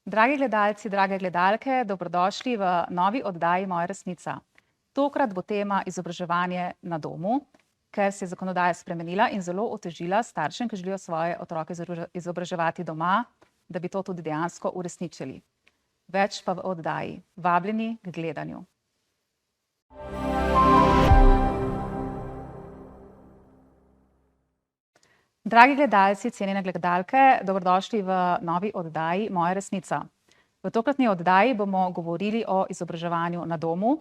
Dragi gledalci, drage gledalke, dobrodošli v novi oddaji Moja resnica. Tokrat bo tema izobraževanje na domu, ker se je zakonodaja spremenila in zelo otežila staršem, ki želijo svoje otroke izobraževati doma, da bi to tudi dejansko uresničili. Več pa v oddaji. Vabljeni k gledanju. Dragi gledalci, cenjene gledalke, dobrodošli v novi oddaji Moja resnica. V tokratni oddaji bomo govorili o izobraževanju na domu,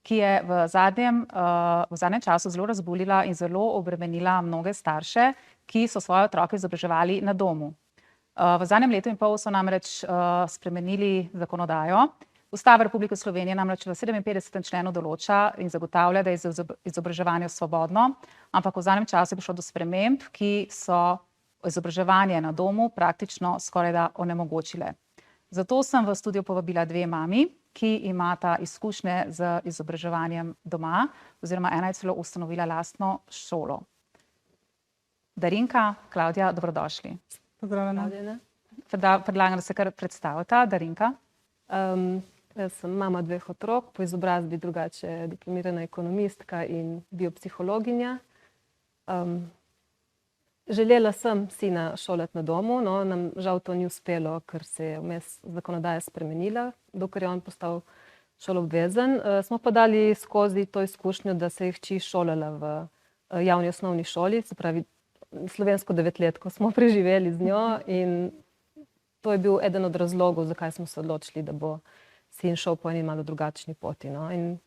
ki je v zadnjem času zelo razburila in zelo obremenila mnoge starše, ki so svoje otroke izobraževali na domu. V zadnjem letu in pol so namreč spremenili zakonodajo. Ustava Republike Slovenije namreč v 57. členu določa in zagotavlja, da je izobraževanje svobodno, ampak v zadnjem času je prišlo do sprememb, ki so izobraževanje na domu praktično skorajda onemogočile. Zato sem v studio povabila dve mami, ki imata izkušnje z izobraževanjem doma, oziroma ena je celo ustanovila lastno šolo. Darinka, Klavdija, dobrodošli. Pozdravljena. Predlagam, da se kar predstavita. Darinka. Jaz sem mama dveh otrok, po izobrazbi drugače diplomirana ekonomistka in biopsihologinja. Želela sem sina šolati na domu, no, nam žal to ni uspelo, ker se je vmes zakonodaja spremenila, dokler je on postal šoloobvezen. Smo pa dali skozi to izkušnjo, da se je hči šolala v javni osnovni šoli, se pravi slovensko devetletko smo preživeli z njo in to je bil eden od razlogov, zakaj smo se odločili, da bo sin šel po eni malo drugačni poti. No. In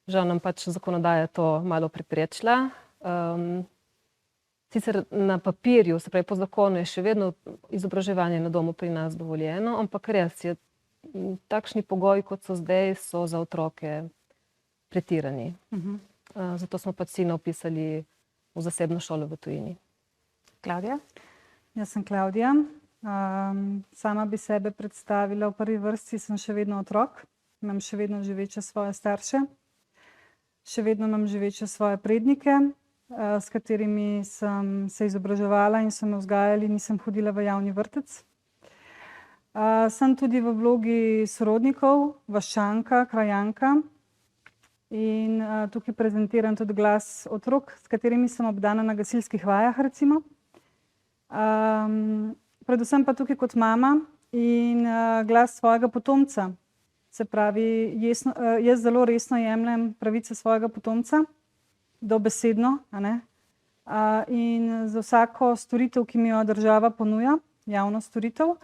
žal nam pač zakonodaja to malo preprečila. Sicer na papirju, se pravi po zakonu, je še vedno izobraževanje na domu pri nas dovoljeno, ampak res je, takšni pogoji, kot so zdaj, so za otroke pretirani. Zato smo pač sina vpisali v zasebno šolo v tujini. Klavdija? Jaz sem Klavdija. Sama bi sebe predstavila, v prvi vrsti sem še vedno otrok, imam še vedno živeče svoje starše, še vedno imam živeče svoje prednike, s katerimi sem se izobraževala in so me vzgajali, nisem hodila v javni vrtec. Sem tudi v vlogi sorodnikov, vaščanka, krajanka in tukaj prezentiram tudi glas otrok, s katerimi sem obdana na gasilskih vajah recimo. Predvsem pa tukaj kot mama in glas svojega potomca. Se pravi, jaz zelo resno jemljem pravice svojega potomca, dobesedno, a ne? In za vsako storitev, ki mi jo država ponuja, javno storitev,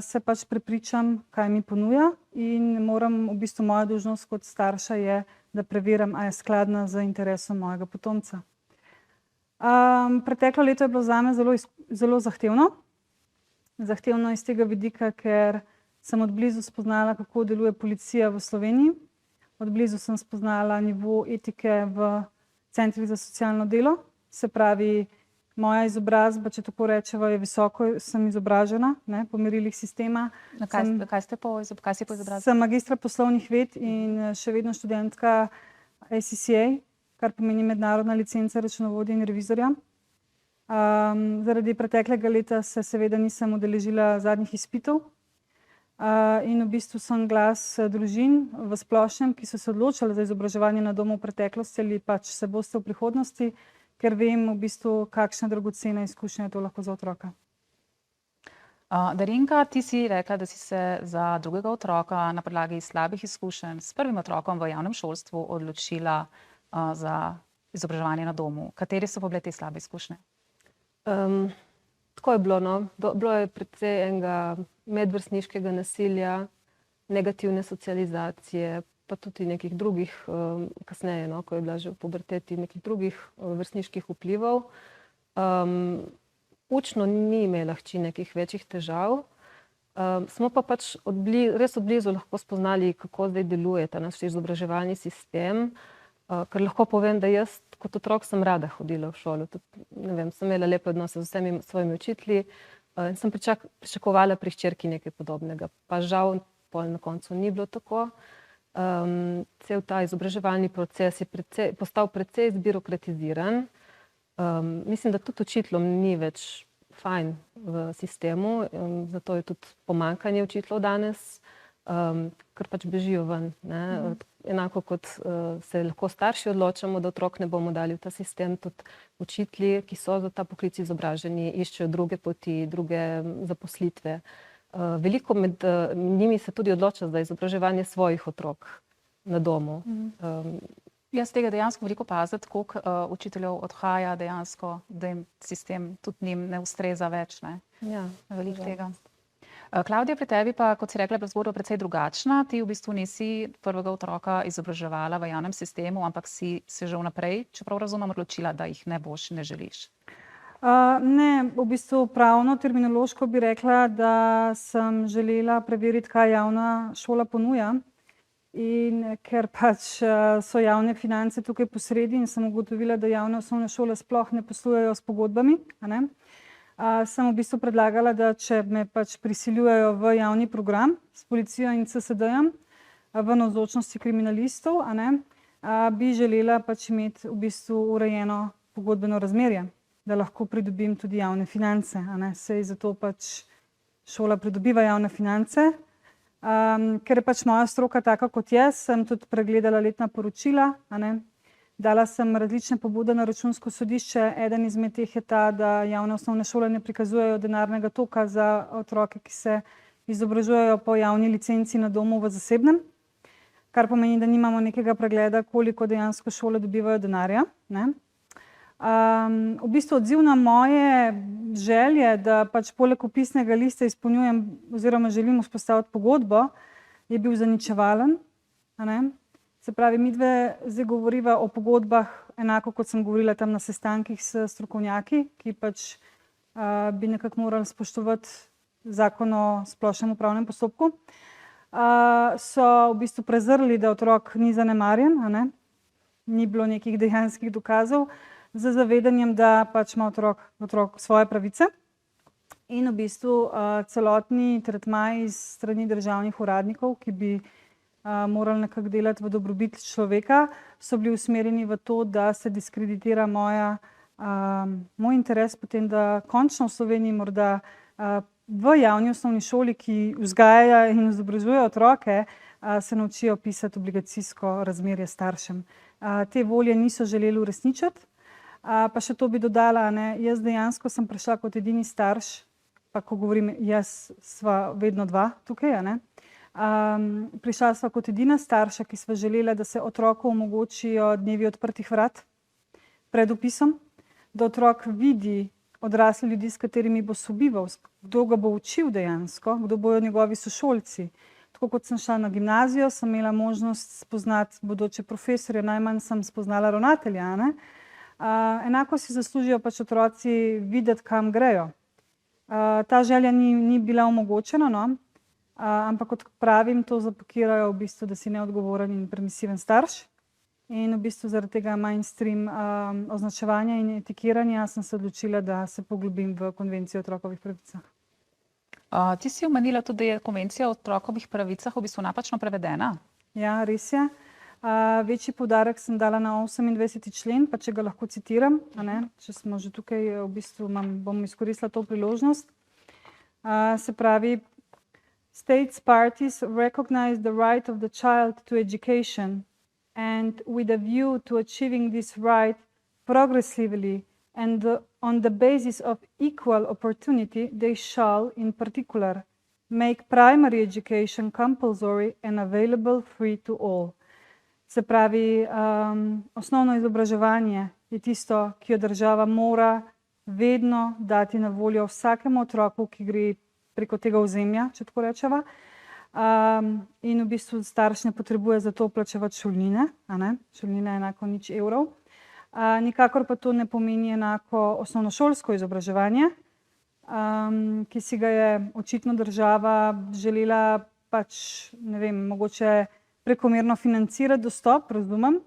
se pač prepričam, kaj mi ponuja in moram, v bistvu moja dolžnost kot starša je, da preverim, a je skladna z interesom mojega potomca. Preteklo leto je bilo zame zelo zahtevno. Zahtevno iz tega vidika, ker sem od blizu spoznala, kako deluje policija v Sloveniji. Od blizu sem spoznala nivo etike v centrih za socialno delo. Se pravi, moja izobrazba, če tako rečeva, je visoko, sem izobražena, ne, po merilih sistema. Kaj si po izobrazbi? Sem magistra poslovnih ved in še vedno študentka ACCA, kar pomeni mednarodna licenca računovodja in revizorja. Zaradi preteklega leta se seveda nisem udeležila zadnjih izpitov in v bistvu sem glas družin v splošnem, ki so se odločali za izobraževanje na domu v preteklosti ali pač se boste v prihodnosti, ker vem v bistvu, kakšna dragocena izkušnja je to lahko za otroka. Darinka, ti si rekla, da si se za drugega otroka na podlagi slabih izkušenj s prvim otrokom v javnem šolstvu odločila za izobraževanje na domu. Katere so pa bile te slabe izkušnje? Tako je bilo, no. Bilo je precej enega medvrstniškega nasilja, negativne socializacije, pa tudi nekih drugih, kasneje, no, ko je bila že v puberteti, nekih drugih vrstniških vplivov. Učno ni imela hči nekih večjih težav. Smo pa pač res od blizu lahko spoznali, kako zdaj deluje ta naš izobraževalni sistem, ker lahko povem, da jaz kot otrok sem rada hodila v šolo. Ne vem, sem imela lepe odnose z vsemi svojimi učitelji in sem pričakovala pri hčerki nekaj podobnega. Pa žal pol na koncu ni bilo tako. Cel ta izobraževalni proces je postal precej zbirokratiziran. Mislim, da tudi učiteljem ni več fajn v sistemu, zato je tudi pomanjkanje učiteljev danes, ker pač bežijo ven. Ne? Enako kot se lahko starši odločamo, da otrok ne bomo dali v ta sistem, tudi učitelji, ki so za ta poklic izobraženi, iščejo druge poti, druge zaposlitve. Veliko med njimi se tudi odloča za izobraževanje svojih otrok na domu. Jaz tega dejansko veliko paziti, koliko učiteljev odhaja dejansko, da jim sistem tudi njim ne ustreza več. Ne? Ja, Veliko tega. Klavdija, pri tebi pa, kot si rekla, je bila zgodba precej drugačna. Ti v bistvu nisi prvega otroka izobraževala v javnem sistemu, ampak si se že vnaprej, čeprav razumem, odločila, da jih ne boš, ne želiš. Ne, v bistvu pravno, terminološko bi rekla, da sem želela preveriti, kaj javna šola ponuja. In ker pač so javne finance tukaj posredi in sem ugotovila, da javne osnovne šole sploh ne poslujejo s pogodbami, sem v bistvu predlagala, da če me pač prisiljujejo v javni program s policijo in CSD-jem v navzočnosti kriminalistov, bi želela pač imeti v bistvu urejeno pogodbeno razmerje, da lahko pridobim tudi javne finance. Sej zato pač šola pridobiva javne finance. Ker je pač moja stroka taka kot jaz, sem tudi pregledala letna poročila. Dala sem različne pobude na Računsko sodišče. Eden izmed teh je ta, da javne osnovne šole ne prikazujejo denarnega toka za otroke, ki se izobražujejo po javni licenci na domu v zasebnem, kar pomeni, da nimamo nekega pregleda, koliko dejansko šole dobivajo denarja. V bistvu odziv na moje želje, da pač poleg opisnega lista izpolnjujem oziroma želim vzpostaviti pogodbo, je bil zaničevalen. Se pravi, midve zdaj govoriva o pogodbah enako, kot sem govorila tam na sestankih s strokovnjaki, ki pač bi nekako morali spoštovati zakon o splošnem upravnem postopku. So v bistvu prezrli, da otrok ni zanemarjen, ni bilo nekih dejanskih dokazov, z zavedanjem, da pač ima otrok svoje pravice. In v bistvu celotni tretmaj iz strani državnih uradnikov, ki bi morali nekako delati v dobrobit človeka, so bili usmerjeni v to, da se diskreditira moj interes potem, da končno v Sloveniji morda v javni osnovni šoli, ki vzgaja in izobražuje otroke, se naučijo pisati obligacijsko razmerje staršem. Te volje niso želeli uresničiti. Pa še to bi dodala, jaz dejansko sem prišla kot edini starš, pa ko govorim jaz, sva vedno dva tukaj, prišla sva kot edina starša, ki sva želela, da se otroku omogočijo dnevi odprtih vrat pred vpisom, da otrok vidi odrasle ljudi, s katerimi bo sobival, kdo ga bo učil dejansko, kdo bojo njegovi sošolci. Tako kot sem šla na gimnazijo, sem imela možnost spoznati bodoče profesorje, najmanj sem spoznala ravnatelja. Enako si zaslužijo pač otroci videti, kam grejo. Ta želja ni bila omogočena, ampak kot pravim, to zapakirajo v bistvu, da si neodgovoren in permisiven starš. In v bistvu zaradi tega mainstream označevanja in etikiranja sem se odločila, da se poglobim v konvencijo o otrokovih pravicah. Ti si omenila tudi, da je konvencija o otrokovih pravicah v bistvu napačno prevedena. Ja, res je. Večji poudarek sem dala na 28. člen, pa če ga lahko citiram, če smo že tukaj, v bistvu bom izkoristila to priložnost. Se pravi, states parties recognize the right of the child to education and with a view to achieving this right progressively and on the basis of equal opportunity, they shall, in particular, make primary education compulsory and available free to all. Se pravi, osnovno izobraževanje je tisto, ki jo država mora vedno dati na voljo vsakemu otroku, ki gre preko tega ozemlja, če tako rečeva. In v bistvu starš ne potrebuje za to plačevati šolnine, šolnina je enako 0 evrov. Nikakor pa to ne pomeni enako osnovnošolsko izobraževanje, ki si ga je očitno država želela pač, ne vem, mogoče prekomerno financirati dostop, razumem,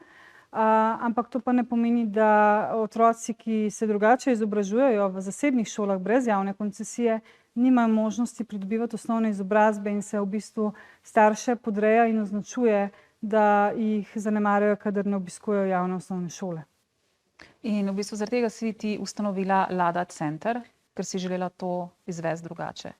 ampak to pa ne pomeni, da otroci, ki se drugače izobražujejo v zasebnih šolah brez javne koncesije, nimajo možnosti pridobivati osnovne izobrazbe in se v bistvu starše podreja in označuje, da jih zanemarjajo, kadar ne obiskujejo javne osnovne šole. In v bistvu zaradi tega si ti ustanovila Lada center. ker si želela to izvesti drugače?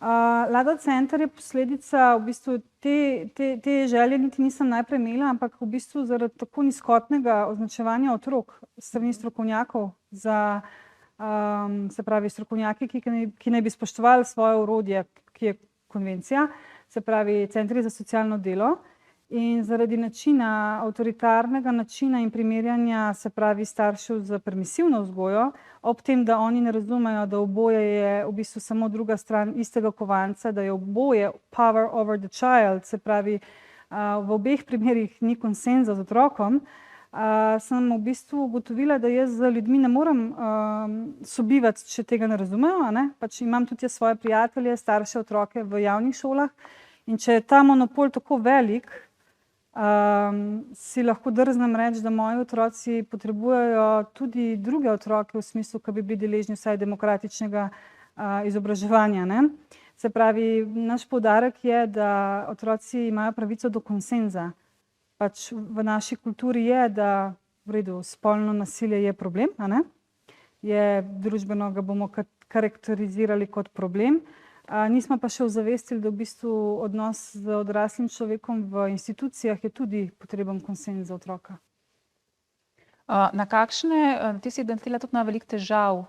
Lada center je posledica, v bistvu te želje niti nisem najprej imela, ampak v bistvu zaradi tako nizkotnega označevanja otrok s strani strokovnjakov za, se pravi, strokovnjaki, ki naj bi spoštovali svoje orodje, ki je konvencija, se pravi, centri za socialno delo. In zaradi načina, avtoritarnega načina in primerjanja, se pravi, staršev z permisivno vzgojo, ob tem, da oni ne razumejo, da oboje je v bistvu samo druga stran istega kovanca, da je oboje power over the child, se pravi, v obeh primerih ni konsenza z otrokom, sem v bistvu ugotovila, da jaz z ljudmi ne morem sobivati, če tega ne razumejo, ne? Pač imam tudi jaz svoje prijatelje, starše, otroke v javnih šolah, in če je ta monopol tako velik, si lahko drznem reči, da moji otroci potrebujejo tudi druge otroke v smislu, ki bi bili deležni vsaj demokratičnega izobraževanja, ne? Se pravi, naš poudarek je, da otroci imajo pravico do konsenza. Pač v naši kulturi je, da v redu, spolno nasilje je problem, a ne? Je družbeno, ga bomo karakterizirali kot problem. Nismo pa še ozavestili, da v bistvu odnos z odraslim človekom v institucijah je tudi potreben konsenz za otroka. Na kakšne, ti si naletela tudi na veliko težav,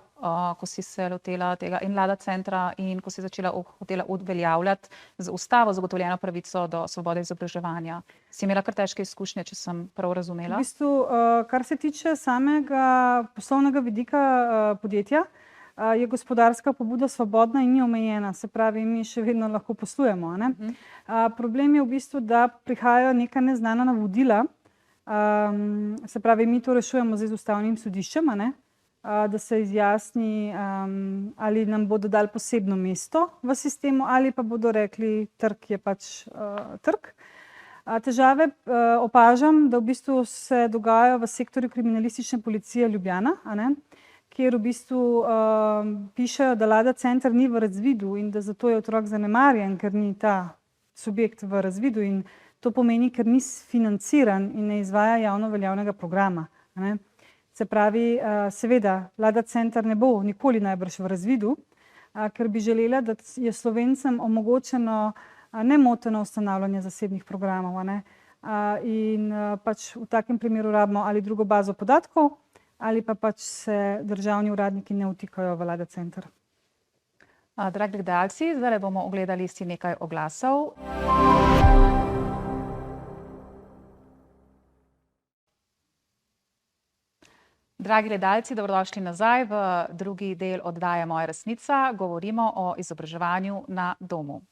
ko si se lotela tega in Lada centra in ko si hotela uveljavljati z ustavo zagotovljeno pravico do svobode izobraževanja. Si imela kar težke izkušnje, če sem prav razumela? V bistvu, kar se tiče samega poslovnega vidika podjetja, je gospodarska pobuda svobodna in ni omejena, se pravi, mi še vedno lahko poslujemo, ne? Problem je v bistvu, da prihajajo neka neznana navodila, se pravi, mi to rešujemo zdaj z ustavnim sodiščem, a ne? Da se izjasni, ali nam bodo dali posebno mesto v sistemu ali pa bodo rekli, trg je pač trg. Težave opažam, da v bistvu se dogajajo v sektorju kriminalistične policije Ljubljana, a ne? Kjer v bistvu pišejo, da Lada center ni v razvidu in da zato je otrok zanemarjen, ker ni ta subjekt v razvidu, in to pomeni, ker ni financiran in ne izvaja javno veljavnega programa, a ne? Se pravi, seveda, Lada center ne bo nikoli najbrž v razvidu, ker bi želela, da je Slovencem omogočeno nemoteno ustanavljanje zasebnih programov, a ne? In pač v takem primeru rabimo ali drugo bazo podatkov, ali pa pač se državni uradniki ne vtikajo v Lada center. Dragi gledalci, zdaj bomo ogledali si nekaj oglasov. Dragi gledalci, dobrodošli nazaj v drugi del oddaje Moja resnica. Govorimo o izobraževanju na domu.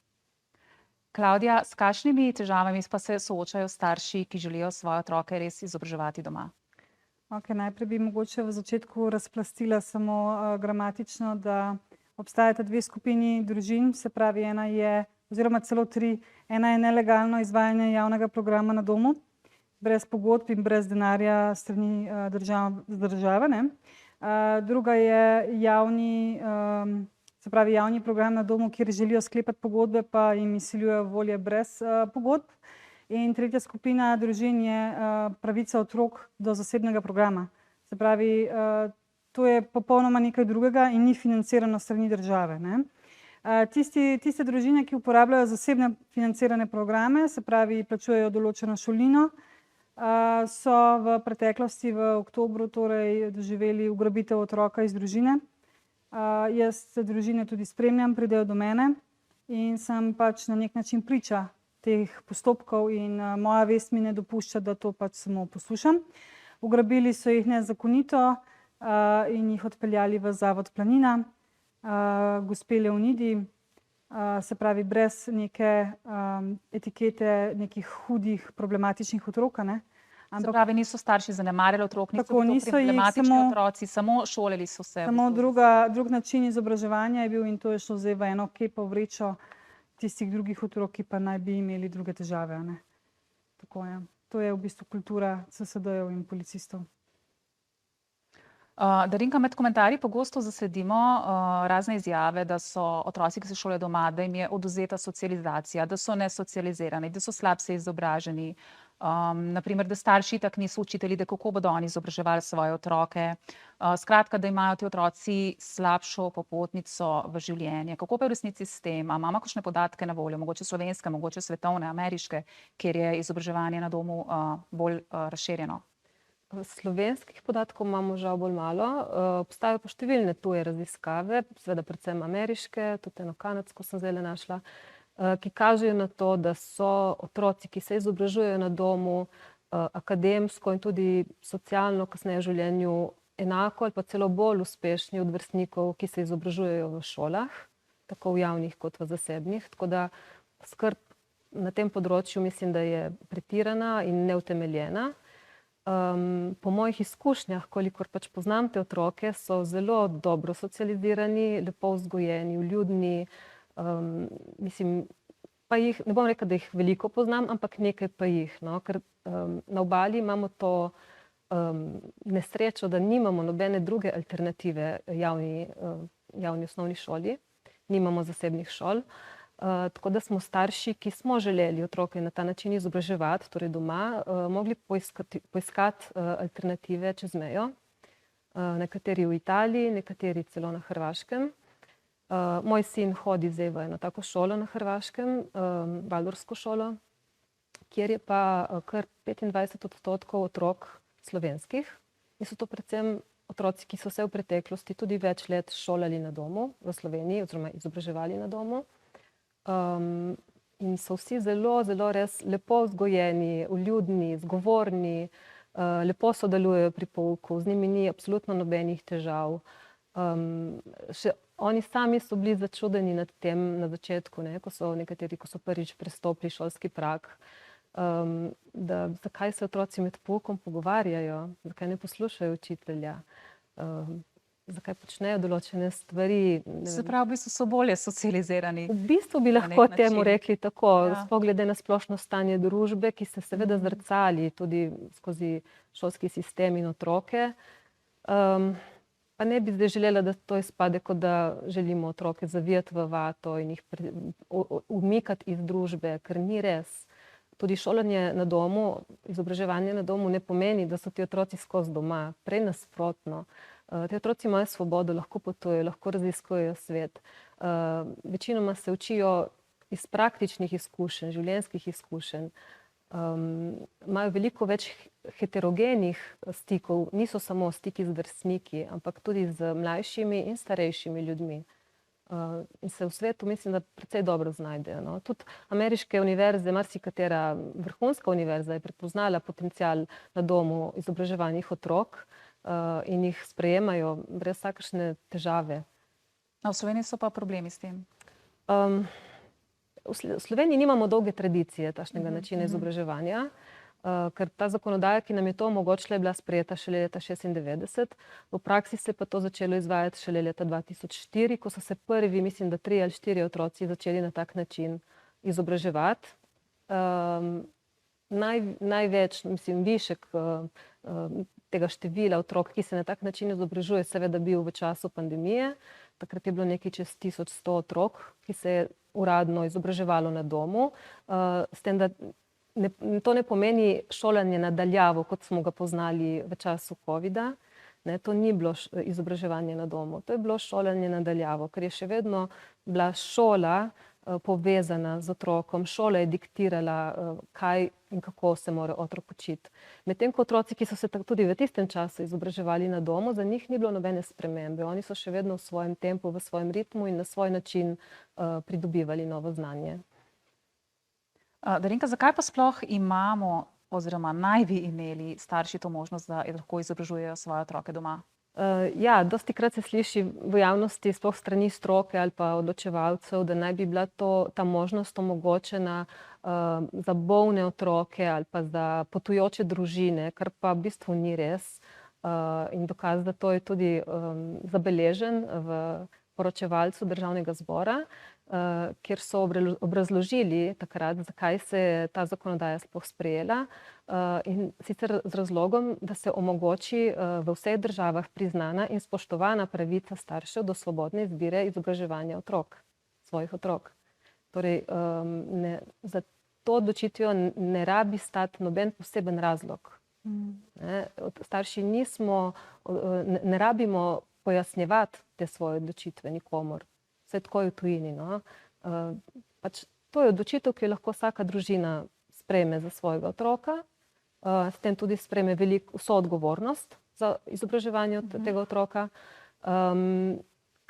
Klavdija, s kakšnimi težavami pa se soočajo starši, ki želijo svoje otroke res izobraževati doma? Najprej bi mogoče v začetku razplastila samo gramatično, da obstajata dve skupini družin, se pravi, ena je, oziroma celo tri, ena je nelegalno izvajanje javnega programa na domu, brez pogodb in brez denarja strani države, ne? Druga je javni, se pravi, javni program na domu, kjer želijo sklepati pogodbe, pa jim izsiljujejo volje brez pogodb. In tretja skupina družin je pravica otrok do zasebnega programa. Se pravi, to je popolnoma nekaj drugega in ni financirano strani države, ne? Tiste družine, ki uporabljajo zasebne financirane programe, se pravi, plačujejo določeno šolnino, so v preteklosti v oktobru torej doživeli ugrabitev otroka iz družine. Jaz družine tudi spremljam, pridejo do mene in sem pač na nek način priča teh postopkov in moja vest mi ne dopušča, da to pač samo poslušam. Ugrabili so jih nezakonito in jih odpeljali v Zavod Planina, gospe Leonidi, se pravi, brez neke etikete nekih hudih problematičnih otrok, ne. Se pravi, niso starši zanemarjali otrok, niso bili to problematični otroci, samo šolali so se. Samo drug način izobraževanja je bil in to je šlo zdaj v eno kepo vrečo tistih drugih otrok, ki pa naj bi imeli druge težave, a ne. Tako je. To je v bistvu kultura CSD-jev in policistov. Darinka, med komentarji pogosto zasledimo razne izjave, da so otroci, ki se šolajo doma, da jim je odvzeta socializacija, da so nesocializirani, da so slabše izobraženi. Naprimer, da starši itak niso učitelji, da kako bodo oni izobraževali svoje otroke. Skratka, da imajo ti otroci slabšo popotnico v življenje. Kako pa je v resnici s tem? A imamo kakšne podatke na voljo, mogoče slovenske, mogoče svetovne, ameriške, kjer je izobraževanje na domu bolj razširjeno? Slovenskih podatkov imamo žal bolj malo, obstajajo pa številne tuje raziskave, seveda predvsem ameriške, tudi eno kanadsko sem zdajle našla, ki kažejo na to, da so otroci, ki se izobražujejo na domu, akademsko in tudi socialno kasneje v življenju enako ali pa celo bolj uspešni od vrstnikov, ki se izobražujejo v šolah, tako v javnih kot v zasebnih. Tako da skrb na tem področju mislim, da je pretirana in neutemeljena. Po mojih izkušnjah, kolikor pač poznam te otroke, so zelo dobro socializirani, lepo vzgojeni, vljudni. Mislim, pa jih, ne bom rekla, da jih veliko poznam, ampak nekaj pa jih, no? Ker na Obali imamo to nesrečo, da nimamo nobene druge alternative javni osnovni šoli, nimamo zasebnih šol. Tako da smo starši, ki smo želeli otroke na ta način izobraževati, torej doma, mogli poiskati alternative čez mejo. Nekateri v Italiji, nekateri celo na Hrvaškem. Moj sin hodi zdaj v eno tako šolo na Hrvaškem, Valdorsko šolo, kjer je pa kar 25% otrok slovenskih. In so to predvsem otroci, ki so se v preteklosti tudi več let šolali na domu v Sloveniji oziroma izobraževali na domu. In so vsi zelo, zelo res lepo vzgojeni, vljudni, zgovorni, lepo sodelujejo pri pouku, z njimi ni absolutno nobenih težav. Še oni sami so bili začudeni nad tem na začetku, ne, ko so prvič prestopili šolski prag, da zakaj se otroci med poukom pogovarjajo, zakaj ne poslušajo učitelja. Zakaj počnejo določene stvari. Se pravi, v bistvu so bolje socializirani. V bistvu bi lahko temu rekli tako, sploh glede na splošno stanje družbe, ki se seveda zrcali tudi skozi šolski sistem in otroke. Pa ne bi zdaj želela, da to izpade, kot da želimo otroke zavijati v vato in jih umikati iz družbe, ker ni res. Tudi šolanje na domu, izobraževanje na domu ne pomeni, da so ti otroci skozi doma, prej nasprotno. Ti otroci imajo svobodo, lahko potujejo, lahko raziskujejo svet. Večinoma se učijo iz praktičnih izkušenj, življenjskih izkušenj. Imajo veliko več heterogenih stikov, niso samo stiki z vrstniki, ampak tudi z mlajšimi in starejšimi ljudmi. In se v svetu mislim, da precej dobro znajdejo, no. Tudi ameriške univerze, marsikatera vrhunska univerza je prepoznala potencial na domu izobraževanih otrok, in jih sprejemajo brez vsakršne težave. V Sloveniji so pa problemi s tem? V Sloveniji nimamo dolge tradicije takšnega načina izobraževanja, ker ta zakonodaja, ki nam je to omogočila, je bila sprejeta šele leta 1996. V praksi se je pa to začelo izvajati šele leta 2004, ko so se prvi, mislim, da 3 ali 4 otroci začeli na tak način izobraževati. Največ, mislim, višek tega števila otrok, ki se na tak način izobražuje, seveda bil v času pandemije. Takrat je bilo nekaj čez 1100 otrok, ki se je uradno izobraževalo na domu. S tem, da to ne pomeni šolanje na daljavo, kot smo ga poznali v času covida. Ne, to ni bilo izobraževanje na domu, to je bilo šolanje na daljavo, ker je še vedno bila šola povezana z otrokom. Šola je diktirala, kaj in kako se mora otrok učiti. Medtem ko otroci, ki so se tudi v tistem času izobraževali na domu, za njih ni bilo nobene spremembe. Oni so še vedno v svojem tempu, v svojem ritmu in na svoj način pridobivali novo znanje. Darinka, zakaj pa sploh imamo oziroma naj bi imeli starši to možnost, da lahko izobražujejo svoje otroke doma? Ja, dostikrat se sliši v javnosti, sploh strani stroke ali pa odločevalcev, da naj bi bila ta možnost omogočena za bolne otroke ali pa za potujoče družine, kar pa v bistvu ni res. In dokaz, da to je tudi zabeležen v poročevalcu Državnega zbora, kjer so obrazložili takrat, zakaj se je ta zakonodaja sploh sprejela, in sicer z razlogom, da se omogoči v vseh državah priznana in spoštovana pravica staršev do svobodne izbire izobraževanja otrok, svojih otrok. Torej, to odločitvijo ne rabi stati noben poseben razlog. Starši ne rabimo pojasnjevati te svoje odločitve nikomor. Vse tako je v tujini. No? Pač to je odločitev, ki jo lahko vsaka družina sprejme za svojega otroka, s tem tudi sprejme vso odgovornost za izobraževanje tega otroka.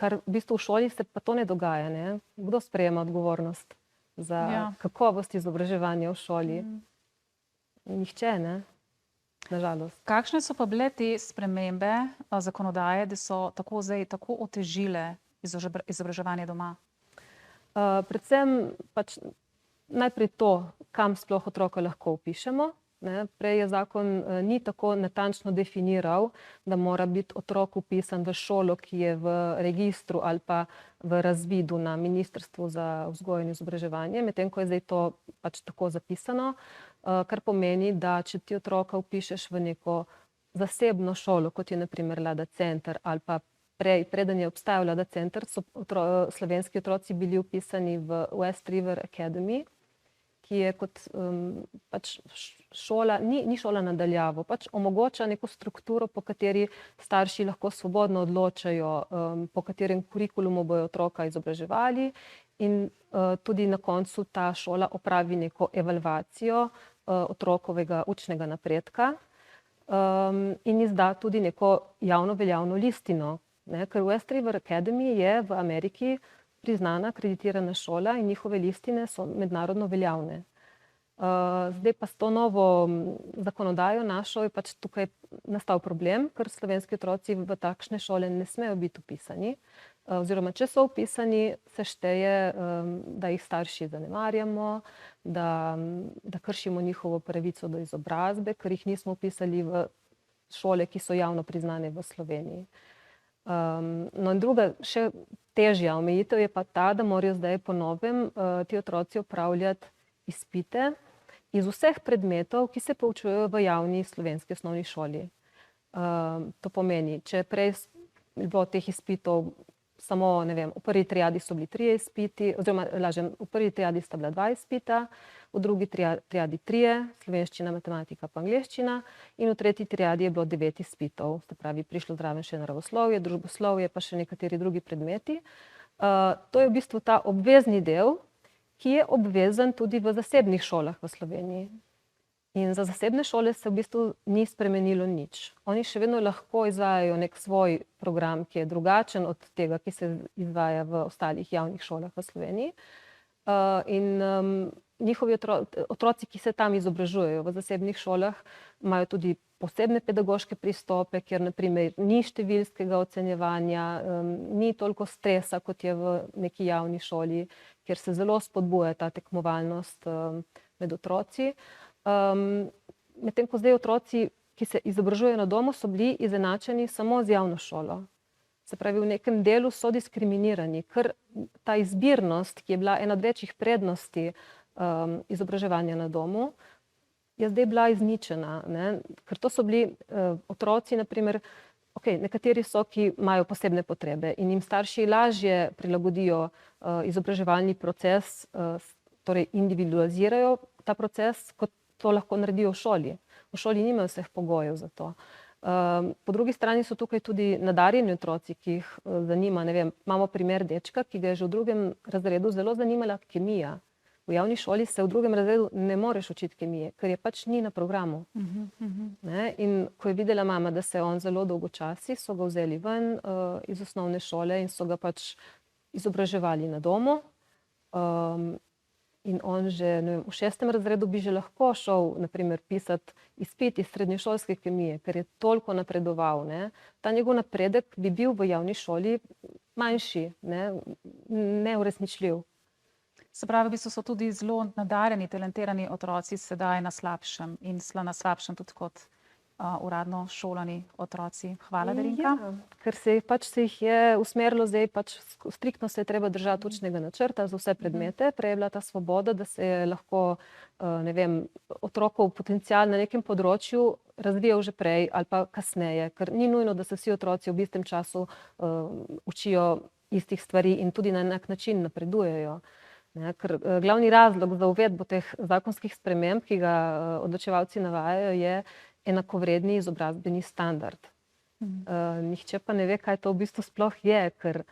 Kar v bistvu v šoli se pa to ne dogaja. Ne? Kdo sprejema odgovornost za kakovost izobraževanja v šoli? Nihče, ne? Nažalost. Kakšne so pa bile te spremembe zakonodaje, da so tako otežile izobraževanje doma? Predvsem pač najprej to, kam sploh otroka lahko vpišemo. Prej je zakon ni tako natančno definiral, da mora biti otrok vpisan v šolo, ki je v registru ali pa v razvidu na Ministrstvu za vzgojo in izobraževanje, medtem ko je zdaj to pač tako zapisano, kar pomeni, da če ti otroka vpišeš v neko zasebno šolo, kot je na primer Lada Center ali pa preden je obstajal Lada Center, so slovenski otroci bili vpisani v West River Academy, ki je kot pač šola, ni šola nadaljavo, pač omogoča neko strukturo, po kateri starši lahko svobodno odločajo, po katerem kurikulumu bojo otroka izobraževali in tudi na koncu ta šola opravi neko evalvacijo otrokovega učnega napredka in izda tudi neko javno veljavno listino. Ker West River Academy je v Ameriki priznana, akreditirana šola in njihove listine so mednarodno veljavne. Zdaj pa s to novo zakonodajo našo je pač tukaj nastal problem, ker slovenski otroci v takšne šole ne smejo biti vpisani. Oziroma, če so vpisani, se šteje, da jih starši zanemarjamo, da kršimo njihovo pravico do izobrazbe, ker jih nismo vpisali v šole, ki so javno priznane v Sloveniji. No in druga, še težja omejitev je pa ta, da morajo zdaj po novem ti otroci opravljati izpite iz vseh predmetov, ki se poučujejo v javni slovenski osnovni šoli. To pomeni, če prej je bilo teh izpitov samo, ne vem, v prvi triadi so bili 3 izpiti, oziroma lažem, v prvi triadi sta bila 2 izpita, v drugi triadi 3, slovenščina, matematika pa angleščina, in v tretji triadi je bilo 9 izpitov, se pravi, prišlo zraven še naravoslovje, družboslovje, pa še nekateri drugi predmeti. To je v bistvu ta obvezni del, ki je obvezen tudi v zasebnih šolah v Sloveniji. In za zasebne šole se v bistvu ni spremenilo nič. Oni še vedno lahko izvajajo nek svoj program, ki je drugačen od tega, ki se izvaja v ostalih javnih šolah v Sloveniji. In njihovi otroci, ki se tam izobražujejo v zasebnih šolah, imajo tudi posebne pedagoške pristope, kjer na primer ni številskega ocenjevanja, ni toliko stresa, kot je v neki javni šoli, kjer se zelo spodbuja ta tekmovalnost med otroci. Medtem ko zdaj otroci, ki se izobražujejo na domu, so bili izenačeni samo z javno šolo. Se pravi, v nekem delu so diskriminirani, ker ta izbirnost, ki je bila ena od večjih prednosti izobraževanja na domu, je zdaj bila izničena. Ker to so bili otroci, naprimer, nekateri so, ki imajo posebne potrebe in jim starši lažje prilagodijo izobraževalni proces, torej individualizirajo ta proces, kot to lahko naredijo v šoli. V šoli nimajo vseh pogojev za to. Po drugi strani so tukaj tudi nadarjeni otroci, ki jih zanima, ne vem, imamo primer dečka, ki ga je že v 2. razredu zelo zanimala kemija. V javni šoli se v 2. razredu ne moreš učiti kemije, ker je pač ni na programu. In ko je videla mama, da se on zelo dolgočasi, so ga vzeli ven iz osnovne šole in so ga pač izobraževali na domu. In on že, ne vem, v 6. razredu bi že lahko šel, naprimer, pisati izpit iz srednješolske kemije, ker je toliko napredoval. Ta njegov napredek bi bil v javni šoli manjši, neuresničljiv. Se pravi, v bistvu so tudi zelo nadarjeni, talentirani otroci sedaj na slabšem in na slabšem tudi kot uradno šolani otroci. Hvala, Darinka. Ker se jih je usmerilo zdaj, striktno se je treba držati učnega načrta za vse predmete. Prej je bila ta svoboda, da se je lahko, ne vem, otrokov potencial na nekem področju razvijal že prej ali pa kasneje, ker ni nujno, da se vsi otroci v istem času učijo istih stvari in tudi na enak način napredujejo. Ne, ker glavni razlog za uvedbo teh zakonskih sprememb, ki ga odločevalci navajajo, je enakovredni izobrazbeni standard. Nihče pa ne ve, kaj to v bistvu sploh je, ker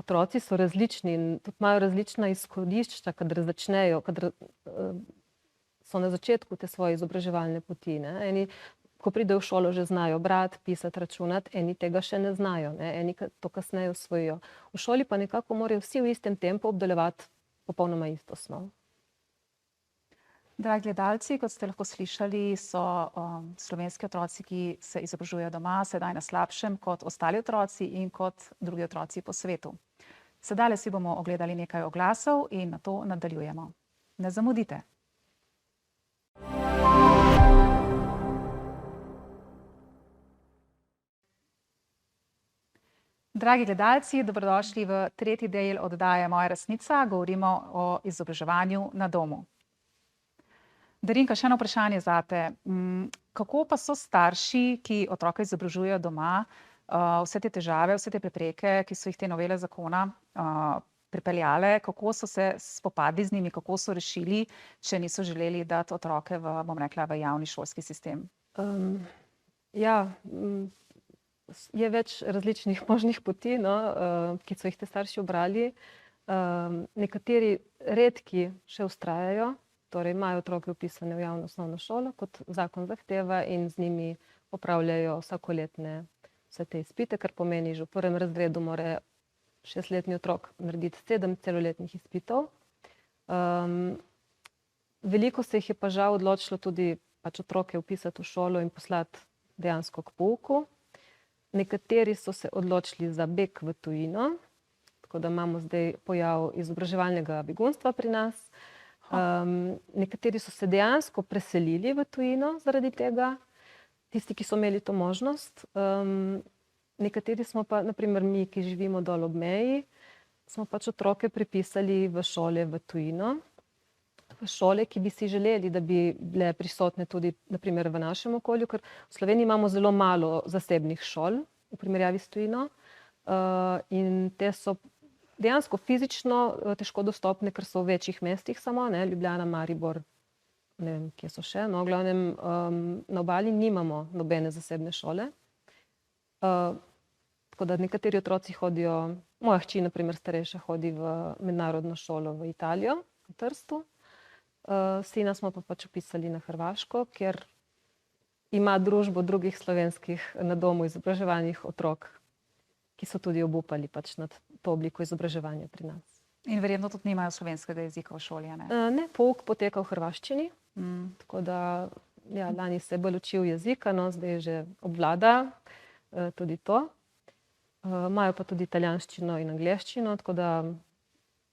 otroci so različni in tudi imajo različna izhodišča, kadar začnejo, kadar so na začetku te svoje izobraževalne poti. Ne. Eni, ko pridejo v šolo, že znajo brati, pisati, računati, eni tega še ne znajo, ne. Eni to kasneje osvojijo. V šoli pa nekako morajo vsi v istem tempu obdelovati popolnoma isto snov. Dragi gledalci, kot ste lahko slišali, so slovenski otroci, ki se izobražujejo doma, sedaj na slabšem kot ostali otroci in kot drugi otroci po svetu. Sedaj si bomo ogledali nekaj oglasov in na to nadaljujemo. Ne zamudite. Dragi gledalci, dobrodošli v tretji del oddaje Moja resnica. Govorimo o izobraževanju na domu. Darinka, še eno vprašanje zate. Kako pa so starši, ki otroka izobražujejo doma, vse te težave, vse te prepreke, ki so jih te novele zakona pripeljale, kako so se spopadli z njimi, kako so rešili, če niso želeli dati otroke v, bom rekla, v javni šolski sistem? Je več različnih možnih poti, no, ki so jih te starši ubrali. Nekateri redki še vztrajajo, torej imajo otroke vpisane v javno osnovno šolo, kot zakon zahteva, in z njimi opravljajo vsakoletne vse te izpite, kar pomeni, že v prvem razredu mora 6-letni otrok narediti 7 celoletnih izpitov. Veliko se jih je pa žal odločilo tudi pač otroke vpisati v šolo in poslati dejansko k pouku. Nekateri so se odločili za beg v tujino, tako da imamo zdaj pojav izobraževalnega begunstva pri nas. Nekateri so se dejansko preselili v tujino zaradi tega, tisti, ki so imeli to možnost. Nekateri smo pa, na primer mi, ki živimo dol ob meji, smo pač otroke prepisali v šole v tujino. V šole, ki bi si želeli, da bi bile prisotne tudi na primer v našem okolju, ker v Sloveniji imamo zelo malo zasebnih šol v primerjavi s tujino. In te so dejansko fizično težko dostopne, ker so v večjih mestih samo, ne, Ljubljana, Maribor, ne vem, kje so še, no, v glavnem na obali nimamo nobene zasebne šole. Tako da nekateri otroci hodijo, moja hči, na primer starejša, hodi v mednarodno šolo v Italijo, v Trstu. Sina smo pa pač vpisali na Hrvaško, kjer ima družbo drugih slovenskih na domu izobraževanih otrok, ki so tudi obupali pač nad to obliko izobraževanja pri nas. In verjetno tudi nimajo slovenskega jezika v šoli, ne? Ne, pouk poteka v hrvaščini, tako da ja, lani se je bolj učil jezika, no, zdaj že obvlada tudi to. Imajo pa tudi italijanščino in angleščino, tako da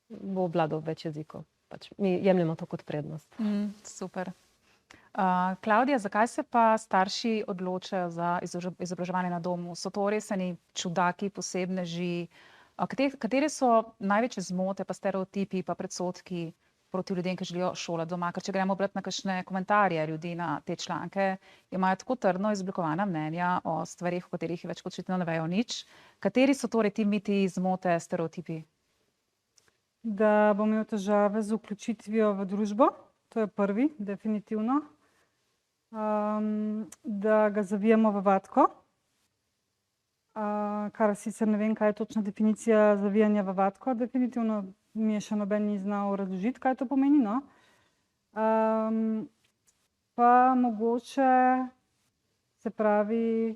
bo obvladal več jezikov. Pač mi jemljemo to kot prednost. Super. Klavdija, zakaj se pa starši odločajo za izobraževanje na domu? So to res eni čudaki, posebneži? Katere so največje zmote, pa stereotipi, pa predsodki proti ljudem, ki želijo šolati doma? Ker če gremo brati na kakšne komentarje ljudi na te članke, imajo tako trdno izoblikovana mnenja o stvarih, o katerih več kot očitno ne vejo nič. Kateri so torej ti miti, zmote, stereotipi? Da bom imel težave z vključitvijo v družbo, to je prvi, definitivno. Da ga zavijamo v vatko, kar sicer ne vem, kaj je točna definicija zavijanja v vatko, definitivno mi je še noben ni znal razložiti, kaj to pomeni, no. Pa mogoče, se pravi,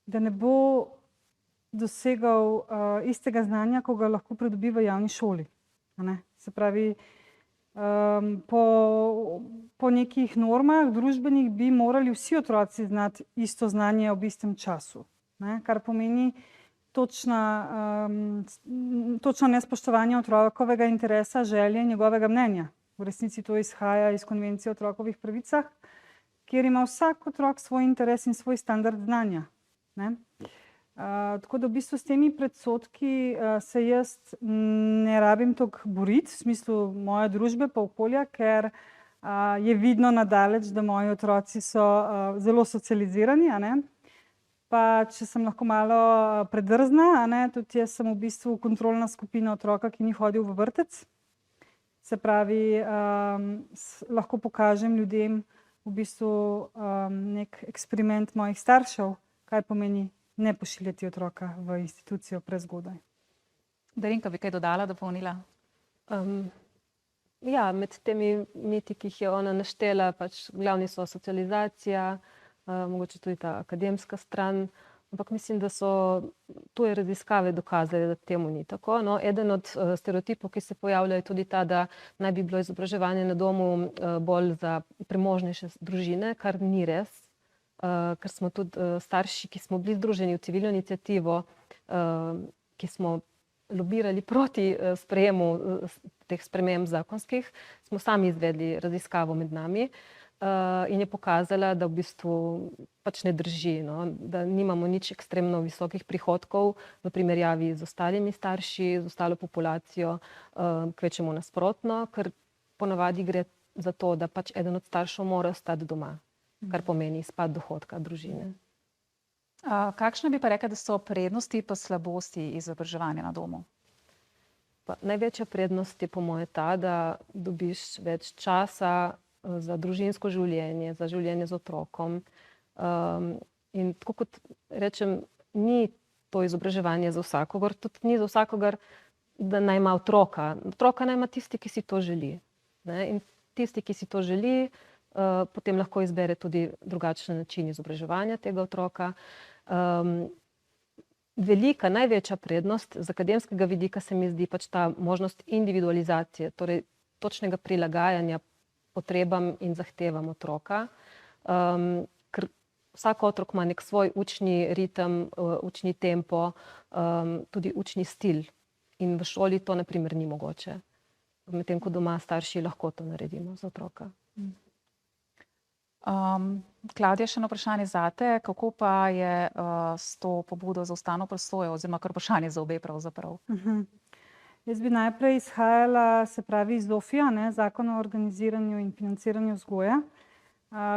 da ne bo dosegal istega znanja, ko ga lahko pridobi v javni šoli. Se pravi, po nekih normah družbenih bi morali vsi otroci znati isto znanje ob istem času. Kar pomeni točno nespoštovanje otrokovega interesa, želje in njegovega mnenja. V resnici to izhaja iz konvencije o otrokovih pravicah, kjer ima vsak otrok svoj interes in svoj standard znanja. Tako da v bistvu s temi predsodki se jaz ne rabim toliko boriti, v smislu moje družbe pa okolja, ker je vidno nadaleč, da moji otroci so zelo socializirani, pa če sem lahko malo predrzna, tudi jaz sem v bistvu kontrolna skupina otroka, ki ni hodil v vrtec, Se pravi, lahko pokažem ljudem v bistvu nek eksperiment mojih staršev, kaj pomeni ne pošiljati otroka v institucijo prezgodaj. Darinka, bi kaj dodala, dopolnila? Ja, med temi miti, ki jih je ona naštela, pač glavni so socializacija, mogoče tudi ta akademska stran, ampak mislim, da so tuje raziskave dokazale, da temu ni tako. No, eden od stereotipov, ki se pojavlja, je tudi ta, da naj bi bilo izobraževanje na domu bolj za premožnejše družine, kar ni res, ker smo tudi starši, ki smo bili združeni v civilno iniciativo, ki smo lobirali proti sprejemu teh sprememb zakonskih, smo sami izvedli raziskavo med nami in je pokazala, da v bistvu pač ne drži, no? Da nimamo nič ekstremno visokih prihodkov v primerjavi z ostalimi starši, z ostalo populacijo, kvečjemu nasprotno, ker ponavadi gre za to, da pač eden od staršev mora ostati doma, kar pomeni izpad dohodka družine. Kakšne bi pa rekla, da so prednosti pa slabosti izobraževanja na domu? Največja prednost je po moje ta, da dobiš več časa za družinsko življenje, za življenje z otrokom. In tako kot rečem, ni to izobraževanje za vsakogar, tudi ni za vsakogar, da naj ima otroka. Otroka naj ima tisti, ki si to želi. Ne? In tisti, ki si to želi, potem lahko izbere tudi drugačen način izobraževanja tega otroka. Velika, največja prednost z akademskega vidika se mi zdi pač ta možnost individualizacije, torej točnega prilagajanja potrebam in zahtevam otroka, ker vsak otrok ima nek svoj učni ritem, učni tempo, tudi učni stil in v šoli to na primer ni mogoče. Medtem ko doma starši lahko to naredimo za otroka. Klavdija, še eno vprašanje zate. Kako pa je s to pobudo za ustavno presojo oziroma kar vprašanje za obe pravzaprav? Jaz bi najprej izhajala, se pravi, iz ZOFI-ja, Zakon o organiziranju in financiranju vzgoje.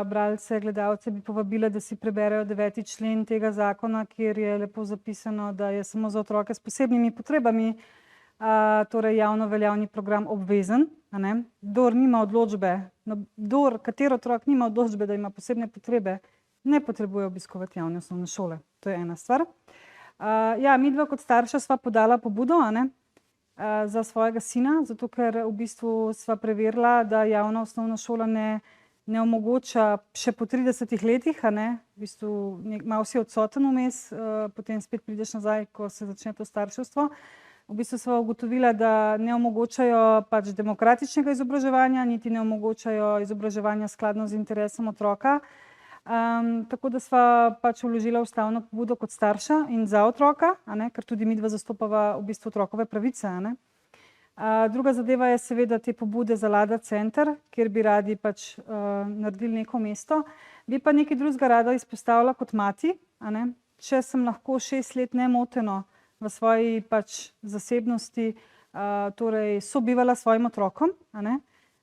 Bralce, gledalce bi povabila, da si preberejo 9. člen tega zakona, kjer je lepo zapisano, da je samo za otroke s posebnimi potrebami torej javno veljavni program obvezen. Kdor nima odločbe, kateri otrok nima odločbe, da ima posebne potrebe, ne potrebuje obiskovati javne osnovne šole. To je ena stvar. Ja, midva kot starša sva podala pobudo, za svojega sina, zato ker v bistvu sva preverila, da javna osnovna šola ne omogoča še po 30 letih, v bistvu malo si odsoten vmes, potem spet prideš nazaj, ko se začne to starševstvo. V bistvu sva ugotovila, da ne omogočajo pač demokratičnega izobraževanja, niti ne omogočajo izobraževanja skladno z interesom otroka. Tako da sva pač vložila ustavno pobudo kot starša in za otroka, ker tudi midva zastopava v bistvu otrokove pravice. Druga zadeva je seveda te pobude za Lada center, kjer bi radi pač naredili neko mesto. Bi pa nekaj drugega rada izpostavila kot mati. Če sem lahko 6 let nemoteno v svoji pač zasebnosti torej sobivala s svojim otrokom,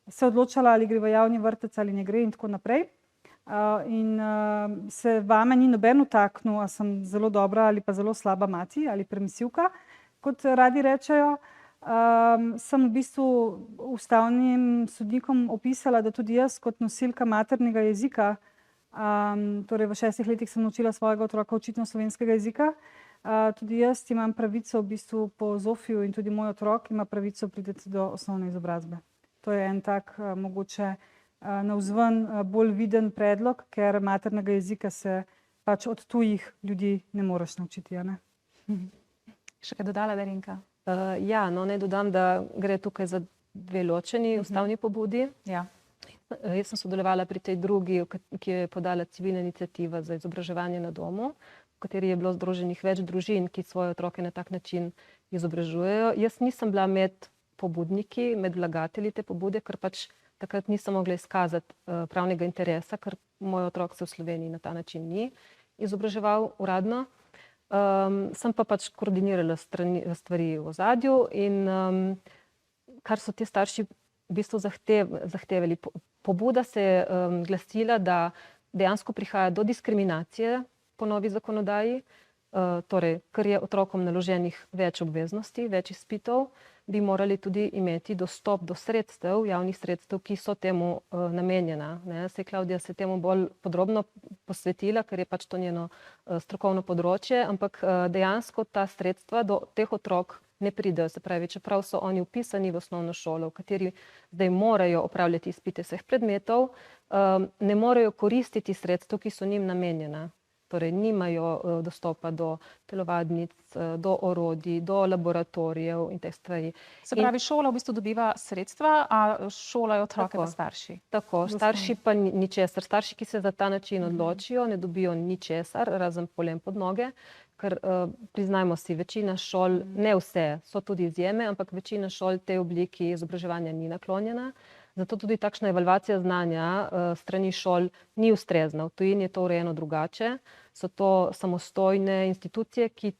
se odločala, ali gre v javni vrtec ali ne gre in tako naprej. In se vame ni noben vtaknil, a sem zelo dobra ali pa zelo slaba mati ali permisivka, kot radi rečejo. Sem v bistvu ustavnim sodnikom opisala, da tudi jaz kot nosilka maternega jezika, torej v 6 letih sem naučila svojega otroka očitno slovenskega jezika, tudi jaz imam pravico v bistvu po ZOFI-ju in tudi moj otrok ima pravico priti do osnovne izobrazbe. To je en tak mogoče navzven bolj viden predlog, ker maternega jezika se pač od tujih ljudi ne moreš naučiti. Še kaj dodala, Darinka? Ja, naj dodam, da gre tukaj za dve ločeni ustavni pobudi. Ja. Jaz sem sodelovala pri tej drugi, ki je podala civilna iniciativa za izobraževanje na domu, v kateri je bilo združenih več družin, ki svoje otroke na tak način izobražujejo. Jaz nisem bila med pobudniki, med vlagatelji te pobude, ker pač takrat nisem mogla izkazati pravnega interesa, ker moj otrok se v Sloveniji na ta način ni izobraževal uradno. Sem pa pač koordinirala stvari v ozadju in kar so ti starši v bistvu zahtevali. Pobuda se je glasila, da dejansko prihaja do diskriminacije po novi zakonodaji, torej, ker je otrokom naloženih več obveznosti, več izpitov, bi morali tudi imeti dostop do sredstev, javnih sredstev, ki so temu namenjena. Saj Klavdija se temu bolj podrobno posvetila, ker je pač to njeno strokovno področje, ampak dejansko ta sredstva do teh otrok ne pridejo. Se pravi, čeprav so oni vpisani v osnovno šolo, v kateri zdaj morajo opravljati izpite vseh predmetov, ne morejo koristiti sredstev, ki so njim namenjena. Torej, nimajo dostopa do telovadnic, do orodij, do laboratorijev in teh stvari. Se pravi, šola v bistvu dobiva sredstva, a šolajo otroke pa starši. Tako, starši pa ničesar. Starši, ki se za ta način odločijo, ne dobijo ničesar, razen polem pod noge, ker priznajmo si, večina šol, ne vse, so tudi izjeme, ampak večina šol tej obliki izobraževanja ni naklonjena. Zato tudi takšna evalvacija znanja strani šol ni ustrezna. V tujini je to urejeno drugače. So to samostojne institucije, ki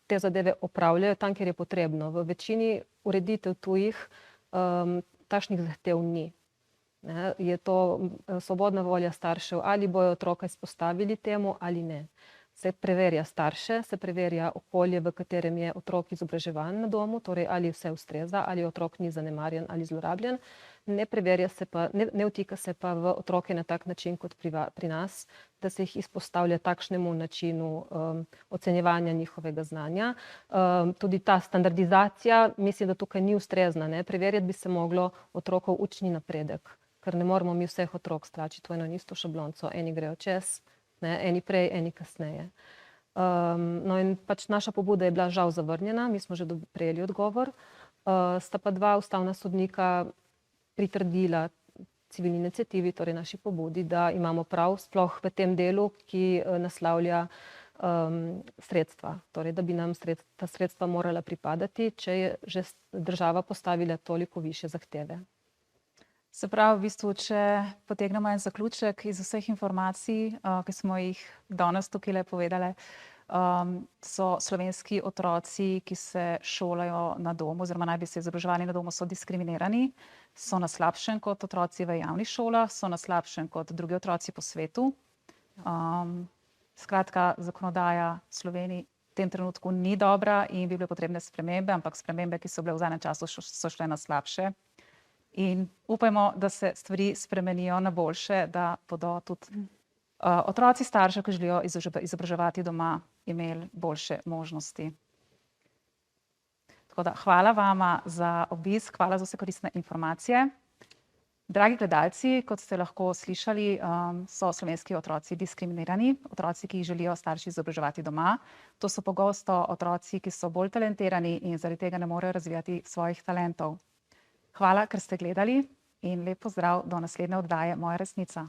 te zadeve opravljajo tam, kjer je potrebno. V večini ureditev tujih takšnih zahtev ni. Je to svobodna volja staršev, ali bojo otroka izpostavili temu ali ne. Se preverja starše, se preverja okolje, v katerem je otrok izobraževan na domu, torej ali vse ustreza, ali otrok ni zanemarjen ali zlorabljen. Ne preverja se pa, ne vtika se pa v otroke na tak način kot pri nas, da se jih izpostavlja takšnemu načinu ocenjevanja njihovega znanja. Tudi ta standardizacija, mislim, da tukaj ni ustrezna. Preverjati bi se moglo otrokov učni napredek, ker ne moramo mi vseh otrok stlačiti v eno isto šablonco. Eni grejo čez, eni prej, eni kasneje. No in pač naša pobuda je bila žal zavrnjena, mi smo že prejeli odgovor. Sta pa dva ustavna sodnika pritrdila civilni iniciativi, torej naši pobudi, da imamo prav, sploh v tem delu, ki naslavlja sredstva. Torej, da bi nam ta sredstva morala pripadati, če je že država postavila toliko višje zahteve. Se pravi, v bistvu, če potegnemo en zaključek iz vseh informacij, ki smo jih danes tukaj povedali, so slovenski otroci, ki se šolajo na domu, oziroma naj bi se izobraževali na domu, so diskriminirani, so na slabšem kot otroci v javnih šolah, so na slabšem kot drugi otroci po svetu. Skratka, zakonodaja v Sloveniji v tem trenutku ni dobra in bi bile potrebne spremembe, ampak spremembe, ki so bile v zadnjem času, so šle na slabše. In upajmo, da se stvari spremenijo na boljše, da bodo tudi otroci staršev, ki želijo izobraževati doma, imeli boljše možnosti. Tako da hvala vama za obisk, hvala za vse koristne informacije. Dragi gledalci, kot ste lahko slišali, so slovenski otroci diskriminirani, otroci, ki jih želijo starši izobraževati doma. To so pogosto otroci, ki so bolj talentirani in zaradi tega ne morejo razvijati svojih talentov. Hvala, ker ste gledali in lep pozdrav do naslednje oddaje Moja resnica.